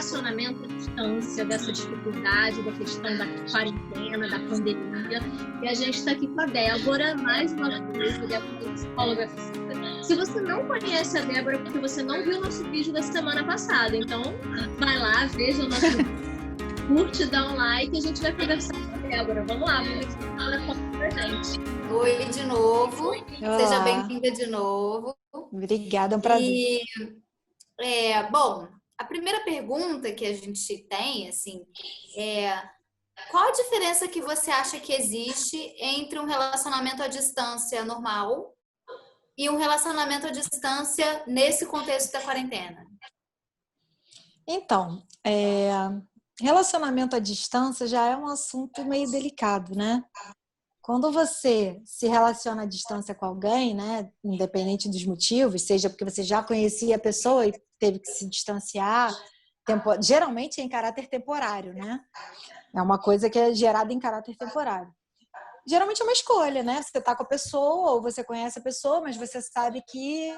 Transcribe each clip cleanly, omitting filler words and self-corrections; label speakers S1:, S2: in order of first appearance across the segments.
S1: relacionamento à distância, dessa dificuldade, da questão da quarentena, da pandemia. E a gente está aqui com a Débora, mais uma vez, a Débora é psicóloga física. Se você não conhece a Débora, porque você não viu o nosso vídeo da semana passada, então vai lá, veja o nosso vídeo, curte, dá um like e a gente vai conversar com a Débora. Vamos lá, vamos ver o que ela conta pra gente.
S2: Oi de novo,
S3: Olá.
S2: Seja bem-vinda de novo.
S3: Obrigada, é um prazer.
S2: Bom, a primeira pergunta que a gente tem, assim, qual a diferença que você acha que existe entre um relacionamento à distância normal e um relacionamento à distância nesse contexto da quarentena?
S3: Então, relacionamento à distância já é um assunto meio delicado, né? Quando você se relaciona à distância com alguém, né, independente dos motivos, seja porque você já conhecia a pessoa e teve que se distanciar, geralmente é em caráter temporário, né? É uma coisa que é gerada em caráter temporário. Geralmente é uma escolha, né? Você está com a pessoa ou você conhece a pessoa, mas você sabe que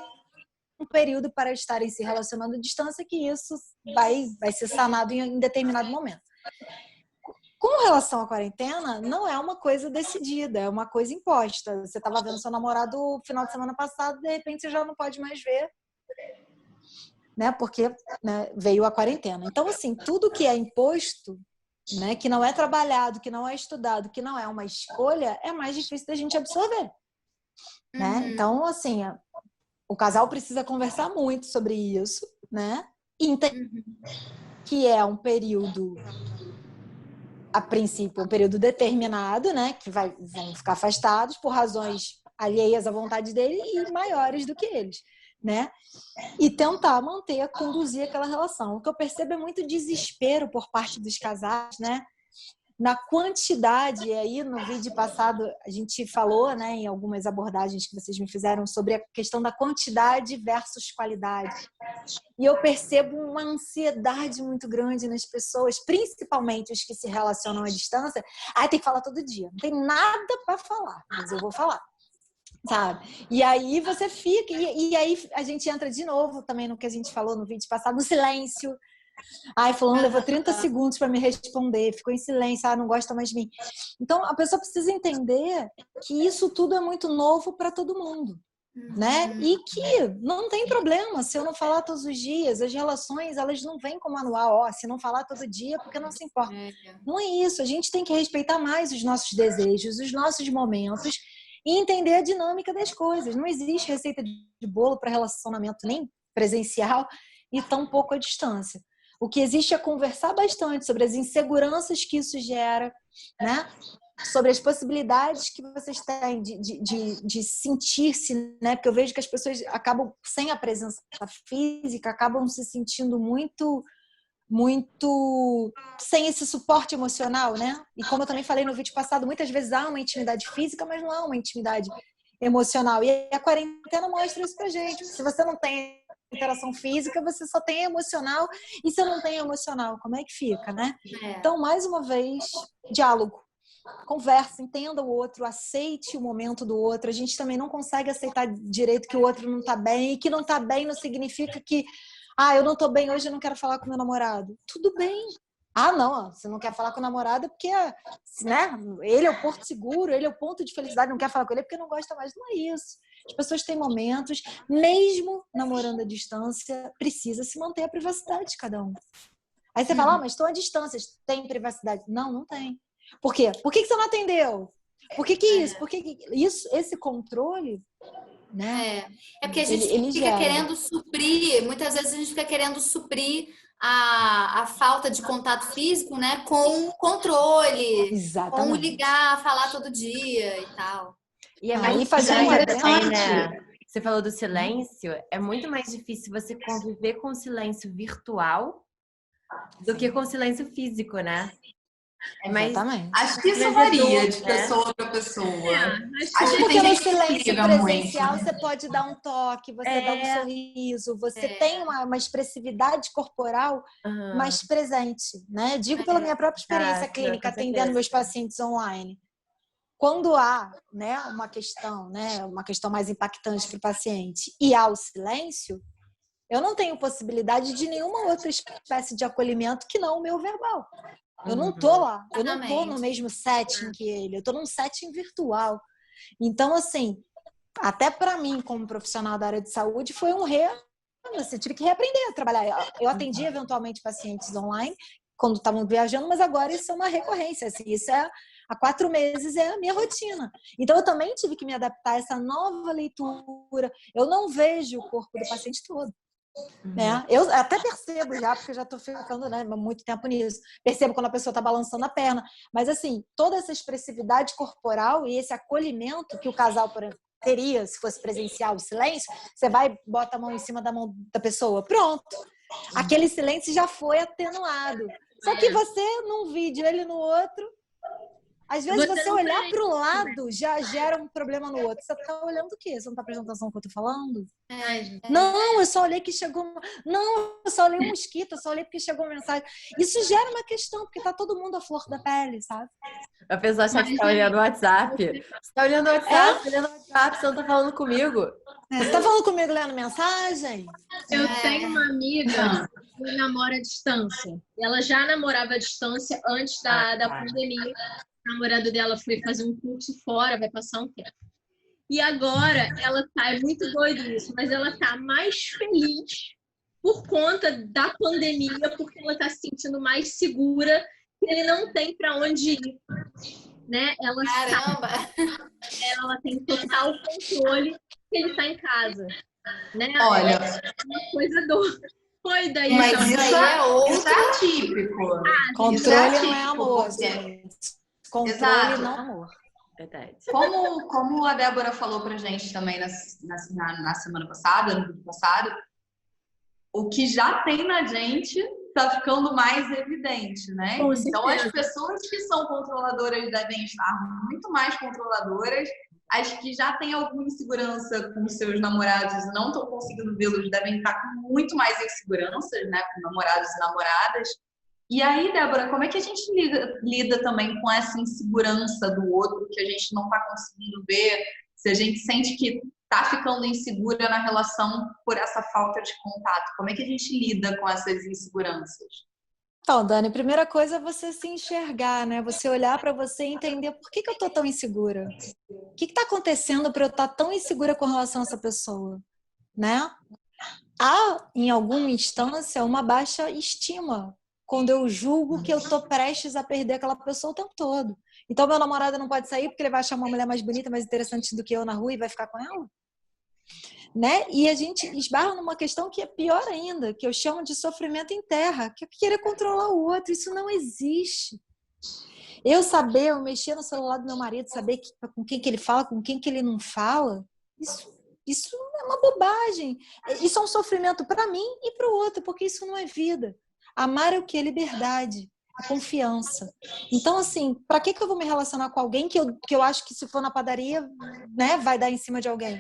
S3: um período para estarem se relacionando à distância, que isso vai ser sanado em determinado momento. Com relação à quarentena, não é uma coisa decidida, é uma coisa imposta. Você estava vendo seu namorado no final de semana passado, de repente você já não pode mais ver, né? Porque, né, veio a quarentena. Então, assim, tudo que é imposto, né, que não é trabalhado, que não é estudado, que não é uma escolha, é mais difícil da gente absorver, né? Então, assim, o casal precisa conversar muito sobre isso, né? Que é um período, a princípio, um período determinado, né? Que vão ficar afastados por razões alheias à vontade dele e maiores do que eles, né? E tentar conduzir aquela relação. O que eu percebo é muito desespero por parte dos casais, né? Na quantidade, e aí no vídeo passado a gente falou, né, em algumas abordagens que vocês me fizeram sobre a questão da quantidade versus qualidade. E eu percebo uma ansiedade muito grande nas pessoas, principalmente os que se relacionam à distância. Tem que falar todo dia. Não tem nada para falar, mas eu vou falar. Sabe? E aí você fica... E aí a gente entra de novo também no que a gente falou no vídeo passado, no silêncio. Fulano levou 30 segundos para me responder, ficou em silêncio, não gosta mais de mim. Então, a pessoa precisa entender que isso tudo é muito novo para todo mundo, né? E que não tem problema se eu não falar todos os dias. As relações, elas não vêm com manual, se não falar todo dia, porque não se importa. Não é isso, a gente tem que respeitar mais os nossos desejos, os nossos momentos e entender a dinâmica das coisas. Não existe receita de bolo para relacionamento nem presencial e tampouco à distância. O que existe é conversar bastante sobre as inseguranças que isso gera, né? Sobre as possibilidades que vocês têm de sentir-se, né? Porque eu vejo que as pessoas acabam, sem a presença física, acabam se sentindo muito sem esse suporte emocional, né? E como eu também falei no vídeo passado, muitas vezes há uma intimidade física, mas não há uma intimidade emocional. E a quarentena mostra isso pra gente. Se você não tem interação física, você só tem emocional. E se eu não tenho emocional, como é que fica, né? Então, mais uma vez, diálogo. Conversa, entenda o outro, aceite o momento do outro. A gente também não consegue aceitar direito que o outro não tá bem. E que não tá bem não significa que eu não tô bem hoje, eu não quero falar com meu namorado. Tudo bem. Não, você não quer falar com o namorado porque, né, ele é o porto seguro, ele é o ponto de felicidade, não quer falar com ele porque não gosta mais. Não é isso. As pessoas têm momentos, mesmo namorando à distância, precisa se manter a privacidade de cada um. Aí você fala, mas estou à distância, tem privacidade? Não, não tem. Por quê? Por que você não atendeu? Por que isso? Por que isso? Esse controle, né?
S2: Porque a gente fica querendo suprir, muitas vezes a gente fica querendo suprir a falta de contato físico, né, com controle,
S3: exatamente,
S2: com ligar, falar todo dia e tal.
S4: E é mais
S3: fazer
S4: também, né? Você falou do silêncio, é muito mais difícil você conviver com o silêncio virtual do que com o silêncio físico, né?
S3: Exatamente.
S5: Acho que isso varia de pessoa para pessoa. Acho que
S3: porque
S5: tem
S3: no
S5: gente que
S3: silêncio
S5: liga
S3: presencial
S5: muito.
S3: você pode dar um toque, você dá um sorriso, você tem uma expressividade corporal mais presente, né? Digo pela minha própria experiência clínica, atendendo meus pacientes online. Quando há, né, uma questão mais impactante para o paciente e há o silêncio, Eu não tenho possibilidade de nenhuma outra espécie de acolhimento que não o meu verbal. Eu não tô lá, eu não tô no mesmo setting que ele, eu tô num setting virtual. Então, assim, até para mim, como profissional da área de saúde, foi você tive que reaprender a trabalhar. Eu atendi eventualmente pacientes online quando estavam viajando, mas agora isso é uma recorrência. Assim, isso há 4 meses é a minha rotina. Então, eu também tive que me adaptar a essa nova leitura. Eu não vejo o corpo do paciente todo. Né? Eu até percebo já, porque eu já estou ficando, né, muito tempo nisso. Percebo quando a pessoa está balançando a perna. Mas, assim, toda essa expressividade corporal e esse acolhimento que o casal, por exemplo, teria se fosse presencial o silêncio, você vai, bota a mão em cima da mão da pessoa, pronto. Aquele silêncio já foi atenuado. Só que você, num vídeo, ele no outro, às vezes você olhar para o lado já gera um problema no outro. Você está olhando o quê? Você não está prestando atenção no que eu estou falando? Não, eu só olhei que chegou... Não, eu só olhei um mosquito, eu só olhei porque chegou uma mensagem. Isso gera uma questão, porque está todo mundo à flor da pele, sabe?
S4: A pessoa acha que você está olhando o WhatsApp. Você está olhando o WhatsApp, olhando o WhatsApp, você não está falando comigo.
S3: Você está falando comigo lendo mensagem?
S1: Eu tenho uma amiga que namora à distância. Ela já namorava à distância antes da pandemia. O namorado dela foi fazer um curso fora, vai passar um tempo. E agora ela tá, é muito doido isso, mas ela tá mais feliz por conta da pandemia, porque ela tá se sentindo mais segura, que ele não tem para onde ir, né?
S2: Caramba!
S1: Ela tem total controle que ele tá em casa, né?
S5: Olha,
S1: É uma coisa doida
S5: mas
S1: isso.
S5: isso é atípico.
S3: Controle não é amor,
S5: porque...
S3: gente. Controle
S5: Exato.
S3: não é amor.
S4: Verdade.
S5: Como a Débora falou pra gente também na semana passada, no vídeo passado, o que já tem na gente tá ficando mais evidente, né? Então, as pessoas que são controladoras devem estar muito mais controladoras. As que já têm alguma insegurança com seus namorados e não estão conseguindo vê-los devem estar com muito mais inseguranças, né? Com namorados e namoradas. E aí, Débora, como é que a gente lida também com essa insegurança do outro que a gente não está conseguindo ver? Se a gente sente que está ficando insegura na relação por essa falta de contato, como é que a gente lida com essas inseguranças?
S3: Então, Dani, primeira coisa é você se enxergar, né? Você olhar para você e entender por que eu estou tão insegura. O que está acontecendo para eu estar tão insegura com relação a essa pessoa, né? Há, em alguma instância, uma baixa estima quando eu julgo que eu estou prestes a perder aquela pessoa o tempo todo. Então, meu namorado não pode sair porque ele vai achar uma mulher mais bonita, mais interessante do que eu na rua e vai ficar com ela? Né? E a gente esbarra numa questão que é pior ainda, que eu chamo de sofrimento em terra, que é querer controlar o outro. Isso não existe. Eu mexer no celular do meu marido, saber com quem que ele fala, com quem que ele não fala, isso é uma bobagem. Isso é um sofrimento para mim e para o outro, porque isso não é vida. Amar é o que? É liberdade, é confiança. Então, assim, para que eu vou me relacionar com alguém que eu acho que se for na padaria, né, vai dar em cima de alguém?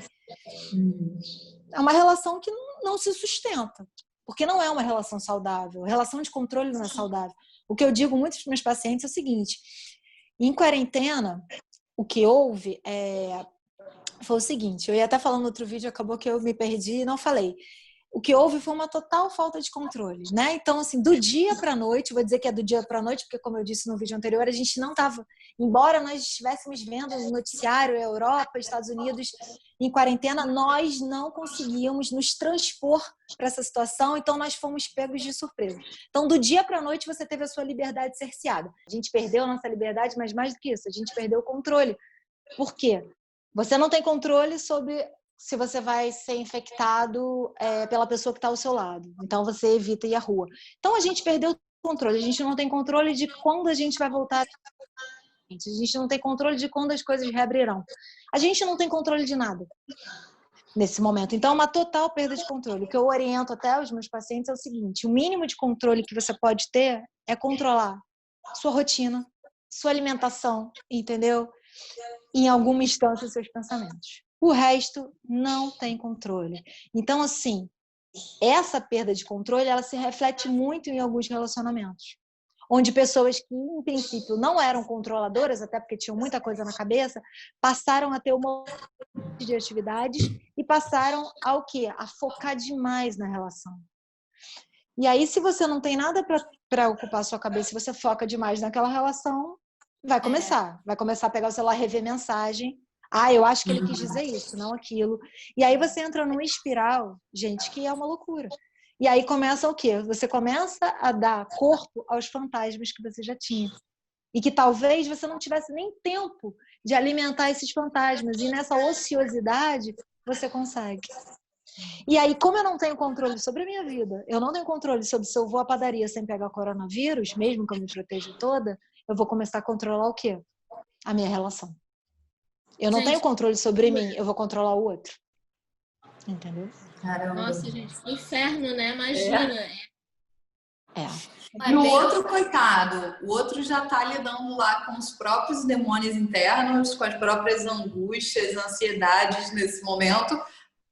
S3: É uma relação que não se sustenta, porque não é uma relação saudável. A relação de controle não é saudável. O que eu digo muito para os meus pacientes é o seguinte: em quarentena, o que houve foi o seguinte, eu ia até falando no outro vídeo, acabou que eu me perdi e não falei. O que houve foi uma total falta de controle, né? Então, assim, do dia para a noite, vou dizer que é do dia para a noite, porque como eu disse no vídeo anterior, a gente não estava, embora nós estivéssemos vendo no noticiário Europa, Estados Unidos em quarentena, nós não conseguíamos nos transpor para essa situação, então nós fomos pegos de surpresa. Então, do dia para a noite, você teve a sua liberdade cerceada. A gente perdeu a nossa liberdade, mas mais do que isso, a gente perdeu o controle. Por quê? Você não tem controle sobre se você vai ser infectado pela pessoa que está ao seu lado. Então, você evita ir à rua. Então, a gente perdeu o controle. A gente não tem controle de quando a gente vai voltar. A gente não tem controle de quando as coisas reabrirão. A gente não tem controle de nada nesse momento. Então, é uma total perda de controle. O que eu oriento até os meus pacientes é o seguinte: o mínimo de controle que você pode ter é controlar sua rotina, sua alimentação, entendeu? Em alguma instância, seus pensamentos. O resto não tem controle. Então, assim, essa perda de controle, ela se reflete muito em alguns relacionamentos. onde pessoas que, em princípio, não eram controladoras, até porque tinham muita coisa na cabeça, passaram a ter um monte de atividades e passaram ao quê? A focar demais na relação. E aí, se você não tem nada para ocupar a sua cabeça, se você foca demais naquela relação, vai começar a pegar o celular, rever mensagem. Ah, eu acho que ele quis dizer isso, não aquilo. E aí você entra numa espiral, gente, que é uma loucura. E aí começa o quê? Você começa a dar corpo aos fantasmas que você já tinha. E que talvez você não tivesse nem tempo de alimentar esses fantasmas. E nessa ociosidade, você consegue. E aí, como eu não tenho controle sobre a minha vida, eu não tenho controle sobre se eu vou à padaria sem pegar coronavírus, mesmo que eu me proteja toda, eu vou começar a controlar o quê? A minha relação. Eu não tenho controle sobre mim, eu vou controlar o outro. Entendeu?
S5: Caramba.
S1: Nossa, gente, inferno, né? Imagina.
S3: É.
S5: E o outro, coitado, o outro já tá lidando lá com os próprios demônios internos, com as próprias angústias, ansiedades nesse momento.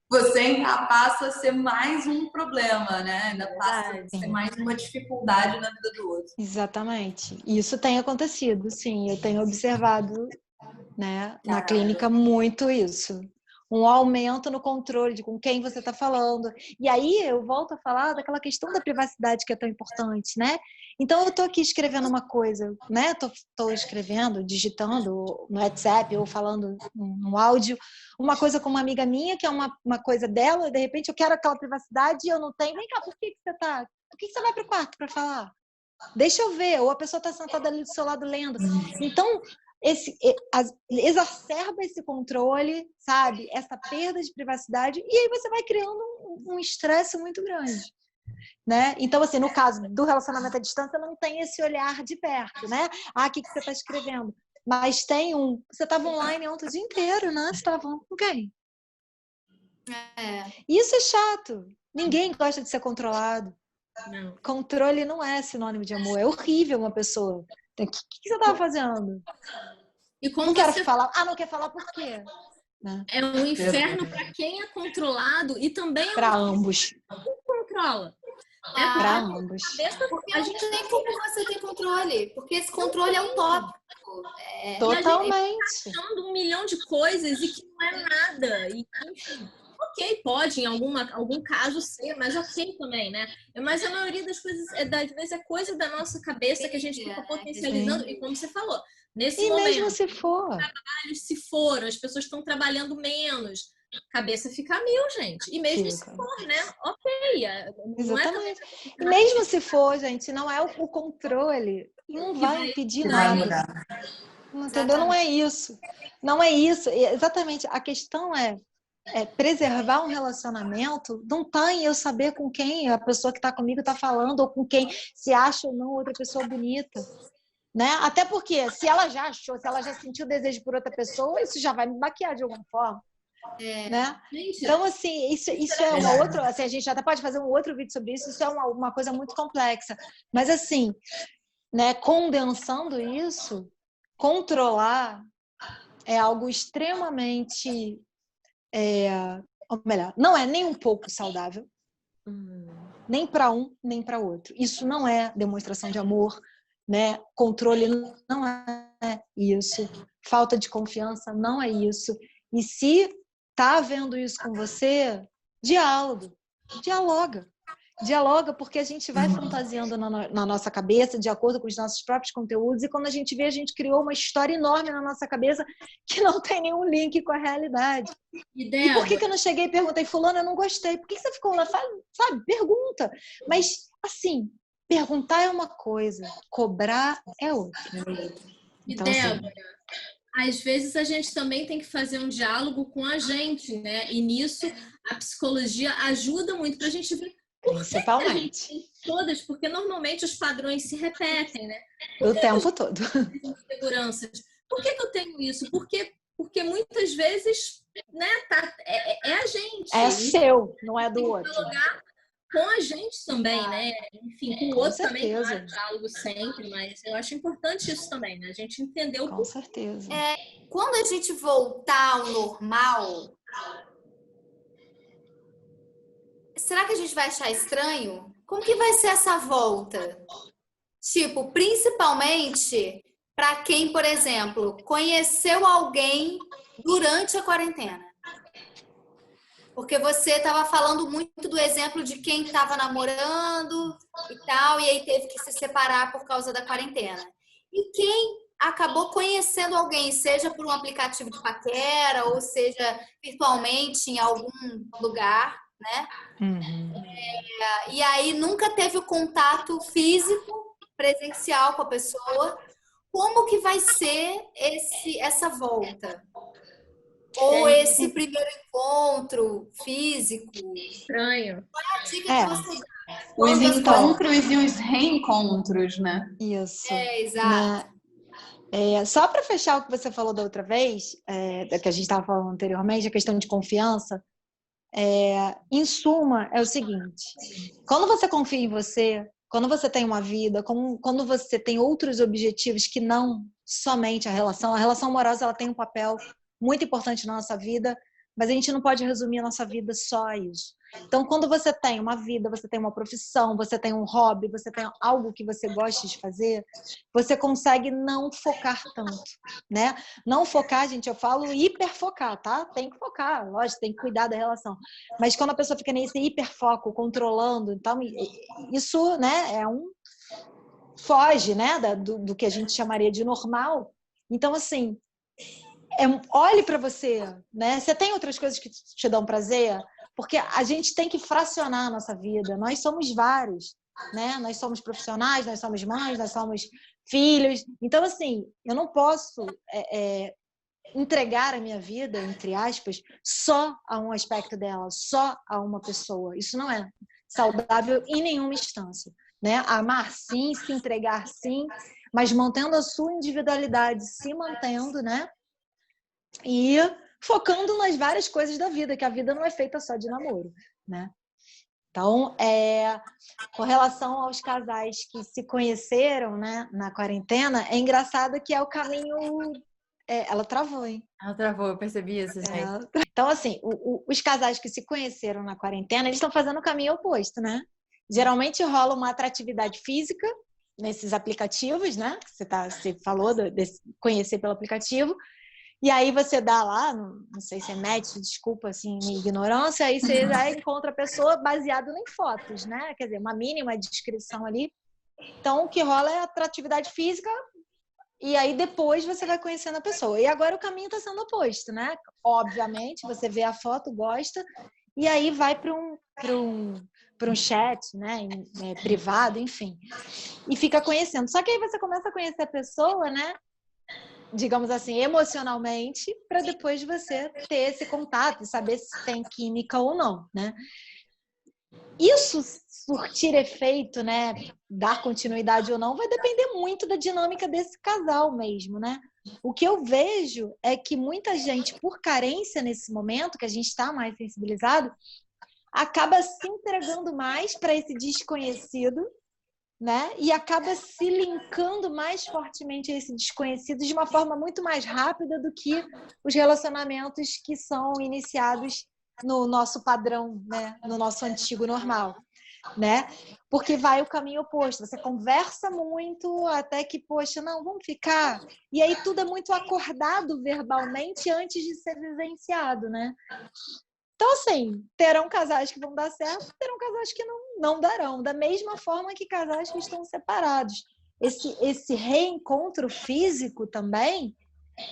S5: Você ainda passa a ser mais um problema, né? Ainda passa a ser mais uma dificuldade na vida do outro.
S3: Exatamente. Isso tem acontecido, sim. Eu tenho observado, né, na clínica muito isso. Um aumento no controle de com quem você está falando. E aí eu volto a falar daquela questão da privacidade que é tão importante, né? Então eu estou aqui escrevendo uma coisa, né? Estou escrevendo, digitando no WhatsApp ou falando no áudio, uma coisa com uma amiga minha, que é uma coisa dela, e de repente eu quero aquela privacidade e eu não tenho. Vem cá, por que você tá? Por que você vai para o quarto para falar? Deixa eu ver. Ou a pessoa está sentada ali do seu lado lendo. Então, exacerba esse controle, sabe? Essa perda de privacidade, e aí você vai criando um estresse muito grande, né? Então, assim, no caso do relacionamento à distância, não tem esse olhar de perto, né? Ah, o que você está escrevendo? Mas tem você estava online ontem o dia inteiro, né? Você estava falando com quem? Isso é chato. Ninguém gosta de ser controlado.
S1: Não.
S3: Controle não é sinônimo de amor. É horrível uma pessoa. O que você estava fazendo?
S1: E como
S3: não quero
S1: você
S3: falar. Ah, não quer falar por quê? Né?
S1: É um inferno para quem é controlado e também
S3: para ambos.
S1: Quem controla.
S3: Para ambos.
S2: Porque a gente nem como você tem controle, porque esse controle é utópico.
S3: Totalmente.
S1: Achando 1 milhão de coisas e que não é nada. E, enfim, ok, pode em algum caso ser, mas ok também, né? Mas a maioria das coisas, às vezes, é coisa da nossa cabeça que a gente fica potencializando. E como você falou, nesse momento,
S3: mesmo se for.
S1: Trabalhos se foram, as pessoas estão trabalhando menos. Cabeça fica a 1000, gente. E mesmo se for, né? Ok.
S3: Exatamente. E mesmo se for, gente, não é o controle. Não vai impedir nada. Entendeu? Não é isso. Não é isso. Exatamente. A questão é preservar um relacionamento não está em eu saber com quem a pessoa que está comigo está falando ou com quem se acha ou não outra pessoa bonita. Né? Até porque se ela já achou, se ela já sentiu desejo por outra pessoa, isso já vai me maquiar de alguma forma. Né? Então, assim, isso é uma outra. Assim, a gente até pode fazer um outro vídeo sobre isso, isso é uma coisa muito complexa. Mas, assim, né, condensando isso, controlar é algo extremamente. Ou melhor, não é nem um pouco saudável, nem para um, nem para outro. Isso não é demonstração de amor, né? Controle não é isso. Falta de confiança não é isso. E se tá vendo isso com você, dialoga, porque a gente vai fantasiando na nossa cabeça de acordo com os nossos próprios conteúdos, e quando a gente vê, a gente criou uma história enorme na nossa cabeça que não tem nenhum link com a realidade. E por que eu não cheguei e perguntei, fulano, eu não gostei, por que você ficou lá? Sabe, pergunta. Mas, assim, perguntar é uma coisa, cobrar é outra.
S1: Então, Débora, às vezes a gente também tem que fazer um diálogo com a gente, né? E nisso a psicologia ajuda muito para a gente ver
S3: principalmente.
S1: Todas, porque normalmente os padrões se repetem, né?
S3: O tempo todo.
S1: Inseguranças. Por que eu tenho isso? Porque muitas vezes, né, é a gente.
S3: É seu, não é do outro.
S1: Dialogar com a gente também, né? Enfim, com o outro também, claro, diálogo sempre, mas eu acho importante isso também, né? A gente entender o
S3: Com certeza.
S2: Quando a gente voltar ao normal, será que a gente vai achar estranho? Como que vai ser essa volta? Tipo, principalmente para quem, por exemplo, conheceu alguém durante a quarentena. Porque você estava falando muito do exemplo de quem estava namorando e tal, e aí teve que se separar por causa da quarentena. E quem acabou conhecendo alguém, seja por um aplicativo de paquera, ou seja virtualmente em algum lugar, né? E aí nunca teve o contato físico, presencial com a pessoa. Como que vai ser essa volta? Ou esse primeiro encontro físico?
S1: Estranho.
S2: Qual é a dica que você dá?
S5: Os
S2: Quando as
S5: encontros e os reencontros, né?
S3: Isso.
S2: exato.
S3: Só para fechar o que você falou da outra vez, da que a gente estava falando anteriormente, a questão de confiança, em suma, é o seguinte: quando você confia em você, quando você tem uma vida, quando você tem outros objetivos que não somente a relação amorosa, ela tem um papel muito importante na nossa vida, mas a gente não pode resumir a nossa vida só a isso. Então, quando você tem uma vida, você tem uma profissão, você tem um hobby, você tem algo que você gosta de fazer, você consegue não focar tanto, né? Não focar, gente, eu falo hiperfocar, tá? Tem que focar, lógico, tem que cuidar da relação. Mas quando a pessoa fica nesse hiperfoco, controlando, então, isso, né, foge, né, do que a gente chamaria de normal. Então, assim, olhe para você, né? Você tem outras coisas que te dão prazer? Porque a gente tem que fracionar a nossa vida. Nós somos vários, né? Nós somos profissionais, nós somos mães, nós somos filhos. Então, assim, eu não posso entregar a minha vida, entre aspas, só a um aspecto dela, só a uma pessoa. Isso não é saudável em nenhuma instância, né? Amar sim, se entregar sim, mas mantendo a sua individualidade, se mantendo, né? E focando nas várias coisas da vida, que a vida não é feita só de namoro, né? Então, com relação aos casais que se conheceram, né, na quarentena, é engraçado que é o caminho... ela travou, hein?
S4: Ela travou, eu percebi isso, gente.
S3: Então, assim, os casais que se conheceram na quarentena, eles estão fazendo o caminho oposto, né? Geralmente rola uma atratividade física nesses aplicativos, né? Você falou de conhecer pelo aplicativo. E aí você dá lá, não sei se é match, desculpa assim, minha ignorância, aí você já encontra a pessoa baseado em fotos, né? Quer dizer, uma mínima descrição ali. Então, o que rola é atratividade física e aí depois você vai conhecendo a pessoa. E agora o caminho está sendo oposto, né? Obviamente, você vê a foto, gosta, e aí vai para um chat, né? Privado, enfim. E fica conhecendo. Só que aí você começa a conhecer a pessoa, né? Digamos assim, emocionalmente, para depois você ter esse contato e saber se tem química ou não, né? Isso surtir efeito, né? Dar continuidade ou não, vai depender muito da dinâmica desse casal mesmo, né? O que eu vejo é que muita gente, por carência nesse momento, que a gente está mais sensibilizado, acaba se entregando mais para esse desconhecido, né? E acaba se linkando mais fortemente a esse desconhecido de uma forma muito mais rápida do que os relacionamentos que são iniciados no nosso padrão, né? No nosso antigo normal, né? Porque vai o caminho oposto. Você conversa muito até que, poxa, não, vamos ficar. E aí tudo é muito acordado verbalmente antes de ser vivenciado, né? Então, assim, terão casais que vão dar certo, terão casais que não darão. Da mesma forma que casais que estão separados. Esse reencontro físico também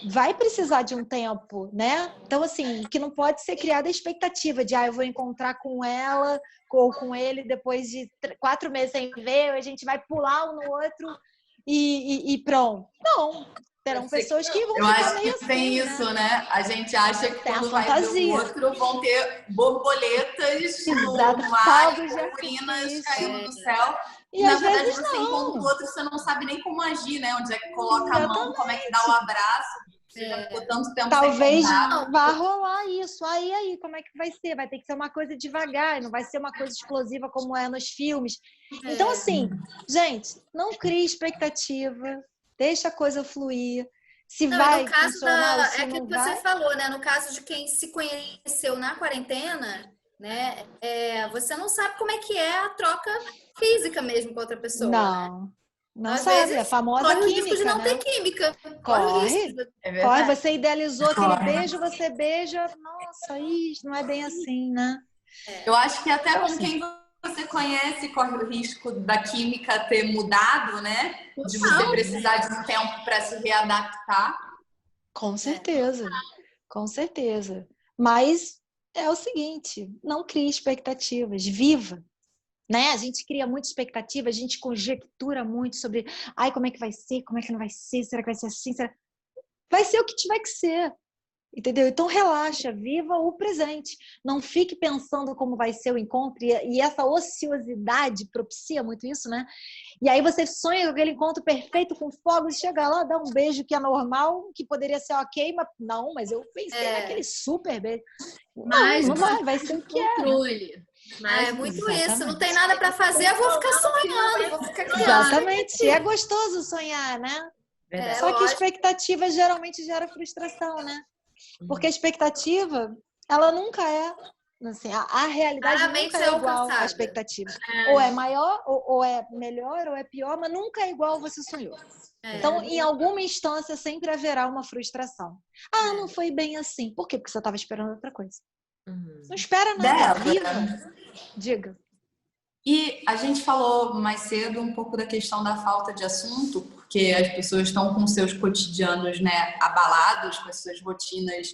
S3: vai precisar de um tempo, né? Então, assim, que não pode ser criada a expectativa de eu vou encontrar com ela ou com ele depois de 4 meses sem ver, a gente vai pular um no outro e pronto. Não. Terão pessoas que vão ficar
S5: acho
S3: meio
S5: que tem
S3: assim,
S5: isso, né? A gente acha que
S3: tem a
S5: quando vai ver o
S3: fantasia.
S5: outro vão ter borboletas no
S3: Exato,
S5: mar,
S3: fogos de
S5: purpurinas
S3: artifício.
S5: caindo do céu.
S3: E
S5: Na
S3: às
S5: verdade,
S3: vezes
S5: você encontra o
S3: não.
S5: outro, você não sabe nem como agir, né? Onde é que coloca a mão, como é que dá o abraço. Você já ficou tanto tempo
S3: Talvez
S5: sem contato.
S3: vá rolar isso. Aí, como é que vai ser? Vai ter que ser uma coisa devagar, não vai ser uma coisa explosiva como é nos filmes. Então, assim, gente, não crie expectativa, deixa a coisa fluir. Se
S2: Não,
S3: vai
S2: no caso
S3: funcionar ou se
S2: é aquilo
S3: não
S2: que você
S3: vai.
S2: falou, né? No caso de quem se conheceu na quarentena, né? Você não sabe como é que é a troca física mesmo com outra pessoa, né?
S3: Não. Não
S2: Às
S3: sabe,
S2: vezes,
S3: a famosa
S2: corre o risco de
S3: química,
S2: não
S3: né?
S2: ter química. Corre o
S3: Corre.
S2: risco.
S4: É
S3: Corre,
S4: verdade.
S3: você idealizou aquele
S5: Corre.
S3: beijo, você beija, nossa, isso não é bem assim, né?
S5: Eu acho que até
S3: Então,
S5: com
S3: assim,
S5: quem você conhece corre o risco da química ter mudado, né? De você precisar de um tempo para se readaptar.
S3: com certeza, com certeza. Mas é o seguinte, não crie expectativas, viva. Né? A gente cria muita expectativa, a gente conjectura muito sobre como é que vai ser, como é que não vai ser, será que vai ser assim? Vai ser o que tiver que ser. Entendeu? Então relaxa, viva o presente. Não fique pensando como vai ser o encontro, e essa ociosidade propicia muito isso, né? E aí você sonha com aquele encontro perfeito com fogos, chega lá, dá um beijo que é normal, que poderia ser ok, mas não, mas eu pensei naquele super beijo. Não vai ser o que é.
S1: Controle.
S2: É muito isso. Não tem nada para fazer, eu vou ficar sonhando, vou ficar criando.
S3: Exatamente. E é gostoso sonhar, né?
S4: Verdade.
S3: Só que a expectativa geralmente gera frustração, né? Porque a expectativa, ela nunca é, assim, a realidade
S2: Raramente
S3: nunca
S2: é
S3: é igual à
S2: alcançada.
S3: expectativa. Ou é maior, ou é melhor, ou é pior, mas nunca é igual você sonhou. Então, em alguma instância, sempre haverá uma frustração. Não foi bem assim. Por quê? Porque você estava esperando outra coisa. Não espera nada, viva. Diga.
S5: E a gente falou mais cedo um pouco da questão da falta de assunto, porque as pessoas estão com seus cotidianos, né, abalados, com as suas rotinas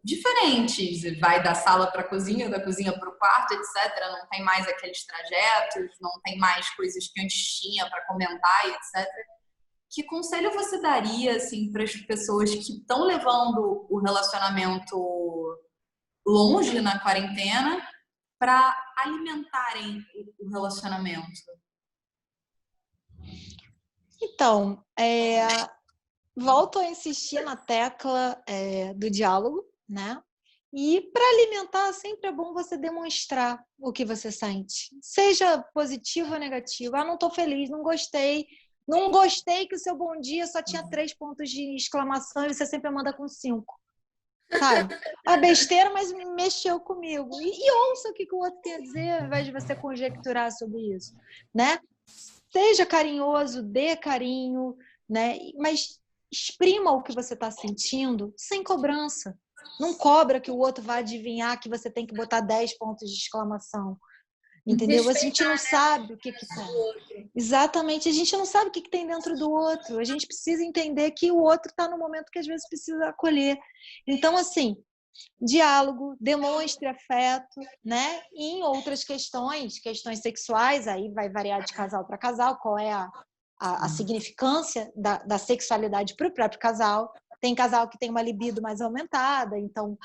S5: diferentes. Vai da sala para a cozinha, da cozinha para o quarto, etc. Não tem mais aqueles trajetos, não tem mais coisas que antes tinha para comentar, etc. Que conselho você daria assim, para as pessoas que estão levando o relacionamento longe na quarentena para alimentarem o relacionamento?
S3: Então, volto a insistir na tecla do diálogo, né? E para alimentar, sempre é bom você demonstrar o que você sente. Seja positivo ou negativo. Não estou feliz, não gostei. Não gostei que o seu bom dia só tinha 3 pontos de exclamação e você sempre manda com 5. Sabe? A besteira, mas mexeu comigo. E ouça o que o outro tem a dizer, ao invés de você conjecturar sobre isso, né? Seja carinhoso, dê carinho, né? Mas exprima o que você está sentindo sem cobrança. Não cobra que o outro vai adivinhar que você tem que botar 10 pontos de exclamação. Entendeu? A gente não sabe o que tem. Exatamente, a gente não sabe o que tem dentro do outro. A gente precisa entender que o outro está no momento que às vezes precisa acolher. Então, assim, diálogo, demonstre afeto, né? E em outras questões sexuais, aí vai variar de casal para casal, qual é a significância da sexualidade para o próprio casal. Tem casal que tem uma libido mais aumentada, então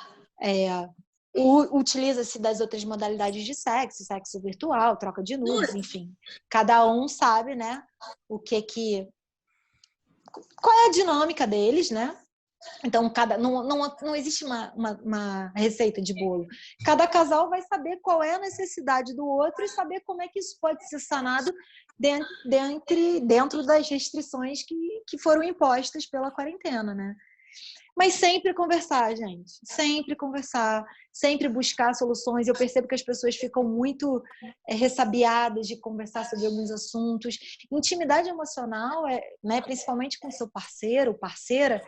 S3: utiliza-se das outras modalidades de sexo virtual, troca de nudes, enfim. Cada um sabe, né, qual é a dinâmica deles, né? Então, não existe uma receita de bolo. Cada casal vai saber qual é a necessidade do outro e saber como é que isso pode ser sanado dentro das restrições que foram impostas pela quarentena, né? Mas sempre conversar, gente. Sempre conversar, sempre buscar soluções. Eu percebo que as pessoas ficam muito ressabiadas de conversar sobre alguns assuntos. Intimidade emocional, né, principalmente com seu parceiro ou parceira,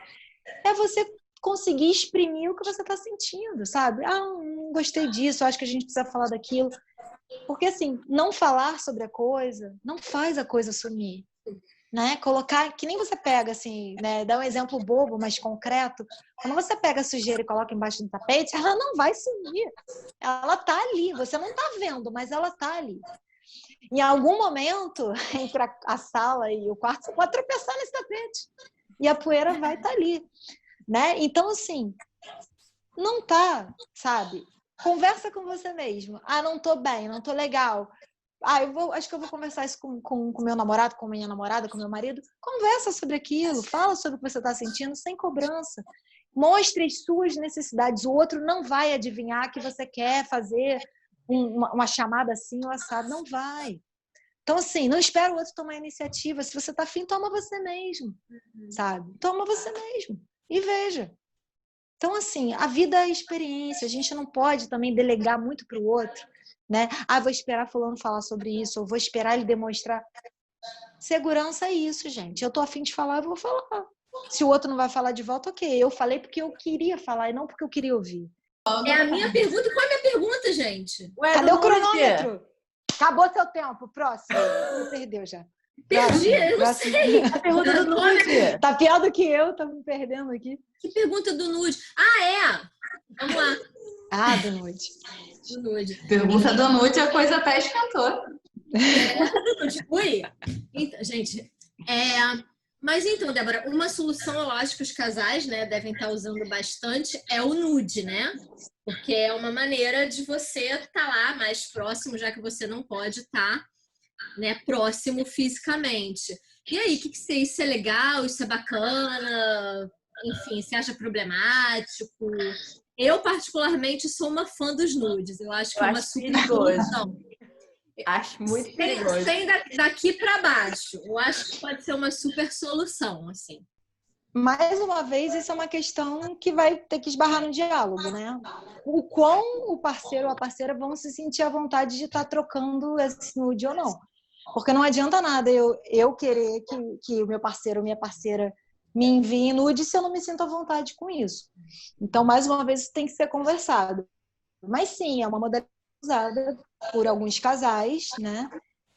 S3: é você conseguir exprimir o que você está sentindo, sabe? Não gostei disso, acho que a gente precisa falar daquilo. Porque, assim, não falar sobre a coisa não faz a coisa sumir. Né? Colocar, que nem você pega assim, né? Dá um exemplo bobo, mas concreto. Quando você pega a sujeira e coloca embaixo do tapete, ela não vai sumir. Ela tá ali, você não tá vendo, mas ela tá ali. Em algum momento, entre a sala e o quarto, você pode tropeçar nesse tapete. E a poeira vai estar ali, né? Então, assim, não tá, sabe? Conversa com você mesmo. Não tô bem, não tô legal. Acho que eu vou conversar isso com meu namorado, com minha namorada, com meu marido. Conversa sobre aquilo, fala sobre o que você está sentindo, sem cobrança. Mostre as suas necessidades. O outro não vai adivinhar que você quer fazer uma chamada assim ou assado. Não vai. Então, assim, não espera o outro tomar iniciativa. Se você está afim, toma você mesmo, sabe? Toma você mesmo e veja. Então, assim, a vida é experiência. A gente não pode também delegar muito para o outro. né? Ah, vou esperar fulano falar sobre isso, ou vou esperar ele demonstrar. Segurança é isso, gente. Eu tô a fim de falar, eu vou falar. Se o outro não vai falar de volta, ok. Eu falei porque eu queria falar e não porque eu queria ouvir.
S1: É a minha pergunta. Qual é a minha pergunta, gente?
S4: Ué,
S3: Cadê o
S4: Nude?
S3: cronômetro? Acabou seu tempo. Próximo. Você perdeu já.
S1: Perdi, eu não
S3: Próximo.
S1: sei.
S4: A pergunta do Nude.
S3: Tá pior do que eu, tô me perdendo aqui.
S1: Que pergunta do nude? Ah, é! Vamos lá.
S3: Ah, do nude.
S1: Do nude.
S5: Pergunta do Nude, a coisa até esquentou.
S1: Ui! Então, gente, mas então, Débora, uma solução, eu acho que os casais, né, devem estar usando bastante é o nude, né? Porque é uma maneira de você estar lá mais próximo, já que você não pode estar, né, próximo fisicamente. E aí, o que você, isso é legal? Isso é bacana? Enfim, você acha problemático? Eu, particularmente, sou uma fã dos nudes. Eu acho que
S4: Eu
S1: é uma
S4: acho
S1: super
S4: perigoso.
S1: solução.
S4: Acho muito perigoso.
S1: Sem daqui para baixo. Eu acho que pode ser uma super solução, assim.
S3: Mais uma vez, isso é uma questão que vai ter que esbarrar no diálogo, né? O quão o parceiro ou a parceira vão se sentir à vontade de estar trocando esse nude ou não. Porque não adianta nada eu querer que o meu parceiro ou minha parceira me envie nude se eu não me sinto à vontade com isso. Então, mais uma vez, isso tem que ser conversado. Mas sim, é uma modalidade usada por alguns casais, né?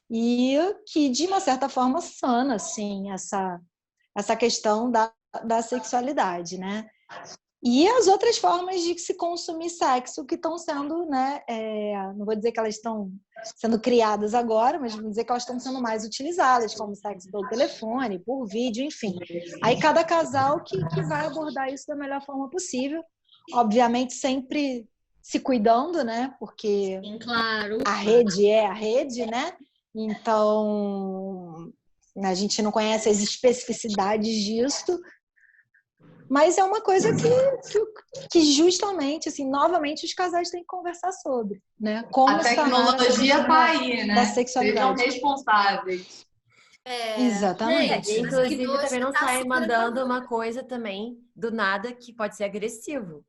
S3: E que, de uma certa forma, sana, assim, essa questão da sexualidade, né? E as outras formas de se consumir sexo que estão sendo, né? Não vou dizer que elas estão sendo criadas agora, mas vou dizer que elas estão sendo mais utilizadas, como sexo pelo telefone, por vídeo, enfim. Aí cada casal que vai abordar isso da melhor forma possível, obviamente sempre se cuidando, né? Porque
S1: Sim, claro.
S3: a rede é a rede, né? Então a gente não conhece as especificidades disso. Mas é uma coisa que justamente, assim, novamente os casais têm que conversar sobre, né? Como
S5: A tecnologia tá aí, né?
S3: da sexualidade.
S5: Sejam responsáveis.
S3: Exatamente.
S4: E, inclusive,
S2: Mas que
S4: também não
S2: tá
S4: sai
S2: super
S4: mandando
S2: bom.
S4: uma coisa também do nada que pode ser agressivo.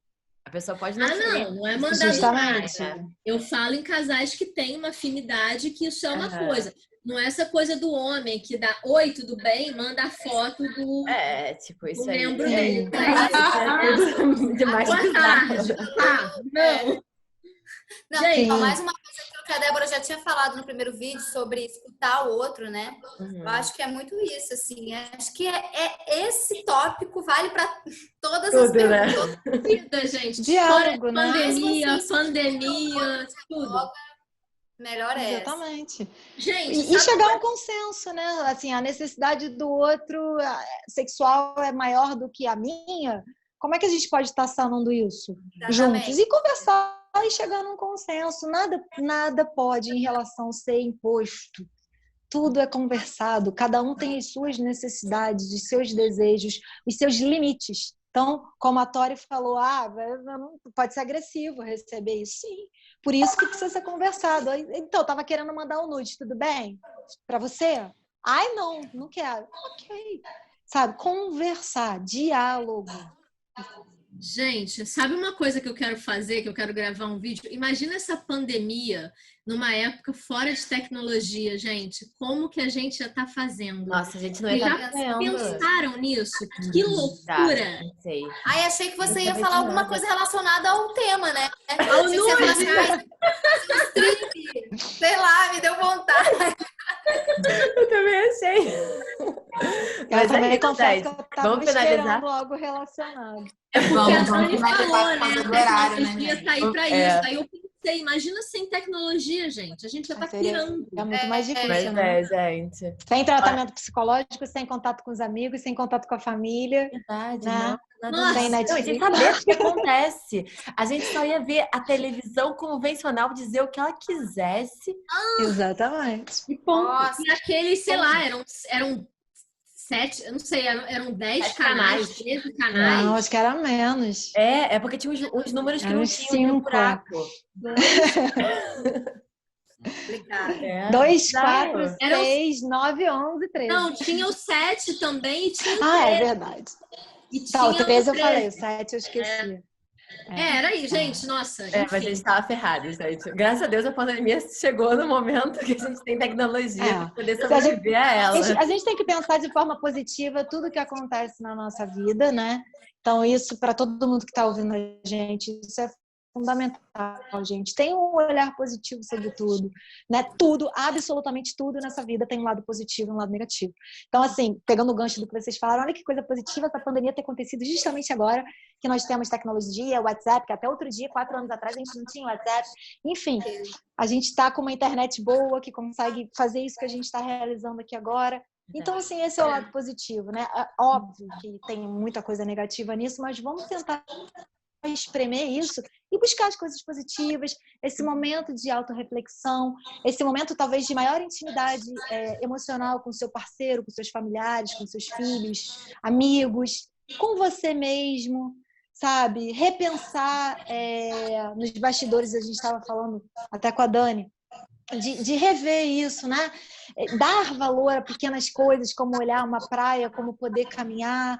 S4: A pessoa pode não ser.
S1: Não é mandar
S3: Justamente.
S1: demais, né? Eu falo em casais que têm uma afinidade, que isso é uma
S4: Aham.
S1: coisa. Não é essa coisa do homem que dá oi, tudo bem, manda a foto do
S4: Tipo, isso aí.
S1: membro dele.
S4: É tudo demais
S1: Boa
S4: bizarro.
S1: tarde. Não.
S2: Não,
S1: Gente.
S2: então, mais uma coisa que a Débora já tinha falado no primeiro vídeo sobre escutar o outro, né? Eu acho que é muito isso, assim. Acho que esse tópico vale para todas as
S4: Tudo, né?
S2: perguntas.
S1: Vida, gente.
S3: Diálogo,
S1: Fora
S3: né?
S1: pandemia, tudo.
S2: Melhor é essa.
S3: Exatamente.
S1: Gente,
S3: E chegar a um consenso, né? Assim, a necessidade do outro sexual é maior do que a minha. Como é que a gente pode estar sanando isso
S2: Exatamente.
S3: juntos? E conversar e chegar num consenso. Nada pode, em relação, ser imposto. Tudo é conversado. Cada um tem as suas necessidades, os seus desejos, os seus limites. Então, como a Tori falou, pode ser agressivo receber isso. Sim. Por isso que precisa ser conversado. Então, eu estava querendo mandar um nude, tudo bem? Para você? Ai, não quero. Ok. Sabe, conversar, diálogo.
S1: Gente, sabe uma coisa que eu quero fazer, que eu quero gravar um vídeo? Imagina essa pandemia numa época fora de tecnologia, gente. Como que a gente já tá fazendo?
S4: Nossa, a gente não
S1: Vocês
S4: ia
S1: já
S4: estar vendo.
S1: pensaram nisso? Que loucura!
S4: Não sei.
S2: Aí achei que você ia
S4: Não
S2: falar alguma
S4: nada.
S2: coisa relacionada ao tema, né?
S1: Ao
S2: Achei que você ia falar assim, strip, sei lá, me deu vontade.
S4: Eu também achei.
S3: Eu
S4: Mas
S3: também
S4: aí,
S3: confesso que
S4: Thaís,
S3: eu estava
S4: vamos finalizar?
S3: esperando algo relacionado.
S1: É porque a
S5: Vamos
S1: Dani
S5: finalizar
S1: falou,
S5: por causa
S1: né?
S5: do
S1: A
S5: horário, né,
S1: tecnologia
S5: gente?
S1: tá aí pra
S4: É.
S1: isso. Aí eu pensei, imagina sem tecnologia, gente. A gente já tá pirando.
S3: É muito mais difícil,
S4: Mas
S3: né?
S4: gente.
S3: Sem tratamento psicológico, sem contato com os amigos, sem contato com a família.
S4: Verdade,
S3: Né?
S4: nada
S1: Nossa,
S3: Sem
S4: não, e sem
S3: Netflix.
S4: saber o que acontece. A gente só ia ver a televisão convencional dizer o que ela quisesse.
S3: Exatamente.
S1: E ponto.
S2: Nossa.
S1: E aqueles, sei lá, eram 7, eu não sei, eram 10
S4: 7
S1: canais,
S4: canais.
S1: 13 canais.
S3: Não, acho que era menos.
S4: É porque tinha uns números que
S3: Era
S4: não
S3: uns
S4: tinham de
S3: 5.
S4: buraco.
S2: Complicado.
S4: É,
S3: 2,
S4: bizarro.
S3: 4,
S1: Era os-
S3: 6, 9, 11, 13.
S1: Não, tinha o 7 também e tinha o
S3: Ah, é
S1: 13.
S3: verdade.
S1: E
S3: Tá, o
S1: tinha
S3: 13 eu
S1: 13.
S3: falei, o 7 eu esqueci.
S1: Era aí, gente, nossa.
S4: Mas a
S1: enfim.
S4: gente tava ferrado, gente. Graças a Deus a pandemia chegou no momento que a gente tem tecnologia para poder sobreviver a ela.
S3: A gente tem que pensar de forma positiva tudo que acontece na nossa vida, né? Então, isso, para todo mundo que está ouvindo a gente, isso é fundamental, gente. Tem um olhar positivo sobre tudo, né? Tudo, absolutamente tudo nessa vida tem um lado positivo e um lado negativo. Então, assim, pegando o gancho do que vocês falaram, olha que coisa positiva essa pandemia ter acontecido justamente agora que nós temos tecnologia, WhatsApp, que até outro dia, 4 anos atrás, a gente não tinha WhatsApp. Enfim, a gente está com uma internet boa que consegue fazer isso que a gente está realizando aqui agora. Então, assim, esse é o lado positivo, né? Óbvio que tem muita coisa negativa nisso, mas vamos tentar espremer isso e buscar as coisas positivas, esse momento de autorreflexão, esse momento talvez de maior intimidade emocional com seu parceiro, com seus familiares, com seus filhos, amigos, com você mesmo, sabe? Repensar nos bastidores, a gente estava falando até com a Dani, de rever isso, né? Dar valor a pequenas coisas, como olhar uma praia, como poder caminhar,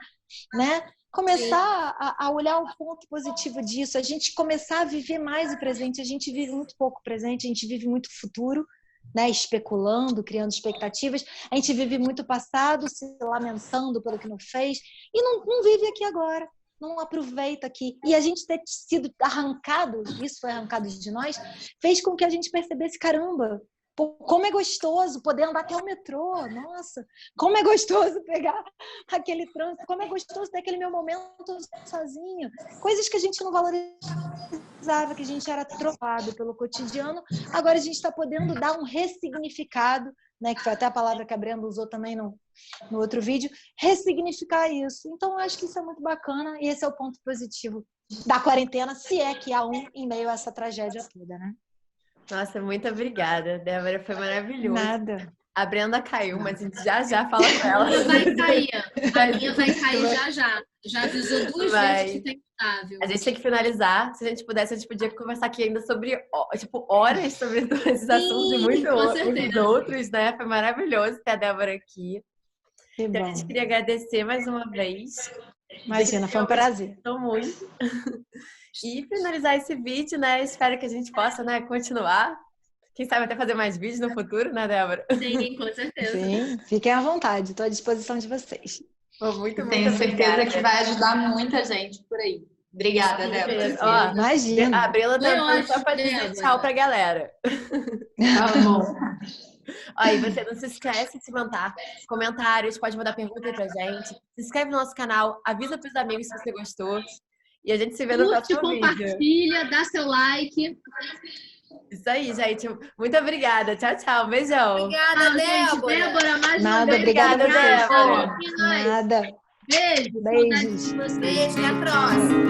S3: né? Começar a olhar o ponto positivo disso, a gente começar a viver mais o presente. A gente vive muito pouco presente, a gente vive muito futuro, né? Especulando, criando expectativas. A gente vive muito passado, se lamentando pelo que não fez e não vive aqui agora, não aproveita aqui. E a gente ter sido arrancado, isso foi arrancado de nós, fez com que a gente percebesse, caramba, como é gostoso poder andar até o metrô, nossa, como é gostoso pegar aquele trânsito, como é gostoso ter aquele meu momento sozinho, coisas que a gente não valorizava, que a gente era atropelado pelo cotidiano, agora a gente está podendo dar um ressignificado, né, que foi até a palavra que a Brenda usou também no outro vídeo, ressignificar isso. Então, eu acho que isso é muito bacana e esse é o ponto positivo da quarentena, se é que há um em meio a essa tragédia toda, né?
S4: Nossa, muito obrigada, Débora, foi maravilhoso.
S3: Nada.
S4: A Brenda caiu, mas a gente já fala com ela.
S1: A minha vai cair, a minha vai cair já. Já avisou 2 vezes que tem estável.
S4: A gente tem que finalizar. Se a gente pudesse, a gente podia conversar aqui ainda sobre, tipo, horas sobre esses assuntos e muitos outros, né? Foi maravilhoso ter a Débora aqui. Então, a gente queria agradecer mais uma vez.
S3: Imagina, foi um prazer.
S4: Gostou muito. E finalizar esse vídeo, né? Espero que a gente possa, né, continuar. Quem sabe até fazer mais vídeos no futuro, né, Débora?
S1: Sim, com certeza.
S3: Sim, fiquem à vontade, estou à disposição de vocês.
S4: Muito
S5: Tenho certeza que vai ajudar muita gente por aí. Obrigada, Débora.
S3: Ó, imagina.
S4: A Brila tá só para dizer tchau pra galera.
S5: Tá bom.
S4: Ó, e você não se esquece de mandar comentários, pode mandar pergunta aí pra gente. Se inscreve no nosso canal, avisa pros amigos se você gostou. E a gente se vê no próximo vídeo.
S1: Compartilha, dá seu like.
S4: Isso aí, gente. Muito obrigada. Tchau, tchau. Beijão.
S2: Obrigada, Débora.
S1: Débora, mais
S3: Nada,
S1: uma vez.
S3: obrigada,
S4: Débora.
S3: Nada.
S1: Beijo.
S3: Beijos.
S1: Saudades de você.
S2: Beijo, até a próxima.